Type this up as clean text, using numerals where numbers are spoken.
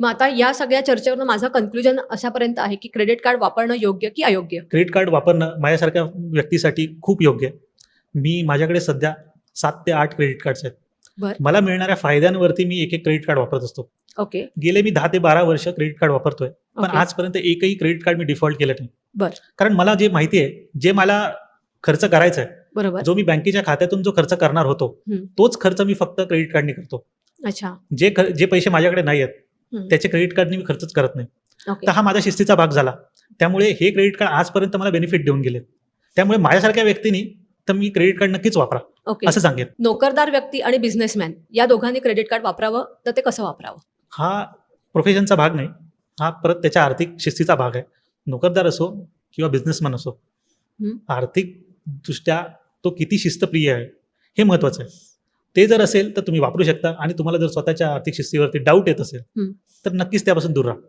मग आता या सगळ्या चर्चेवरून माझं कन्क्लुजन अशापर्यंत आहे की क्रेडिट कार्ड वापरणं योग्य की अयोग्य? क्रेडिट कार्ड वापरणं माझ्यासारख्या व्यक्तीसाठी खूप योग्य आहे. मी माझ्याकडे सध्या 7 ते 8 क्रेडिट कार्ड्स आहेत. बरं. मला मिळणाऱ्या फायद्यांवरती मी एक क्रेडिट कार्ड वापरत असतो. ओके. गेले मी 10 ते 12 वर्ष क्रेडिट कार्ड वापरतोय, पण ओके. आजपर्यंत एकही क्रेडिट कार्ड मी डिफॉल्ट केलं नाही. बरं. कारण मला जे माहिती आहे, जे मला खर्च करायचा आहे, बरोबर. जो मी बँकेच्या खात्यातून जो खर्च करणार होतो, तोच खर्च मी फक्त क्रेडिट कार्डने करतो. अच्छा. जे पैसे माझ्याकडे नाही आहेत, हं. त्याचे क्रेडिट कार्डने मी खर्चच करत नाही. ओके. तर हा माझ्या शिस्तीचा भाग झाला. त्यामुळे हे क्रेडिट कार्ड आजपर्यंत मला बेनिफिट देऊन गेले. त्यामुळे माझ्यासारख्या व्यक्तीने तर मी क्रेडिट कार्ड नक्कीच वापरा ओके. असं सांगेन. नोकरदार व्यक्ती आणि बिझनेसमॅन या दोघांनी क्रेडिट कार्ड वापरावं तर ते कसं वापरावं? हा प्रोफेशनचा भाग नाही, हा परत त्याच्या आर्थिक शिस्तीचा भाग आहे. नोकरदार असो किंवा बिझनेसमॅन असो, आर्थिकदृष्ट्या तो किती शिस्तप्रिय आहे हे महत्वाचं आहे. ते जर असेल तर तुम्ही वापरू शकता, आणि तुम्हाला जर स्वतःच्या आर्थिक शिस्तीवरती डाऊट येत असेल तर नक्कीच त्यापासून दूर राहा.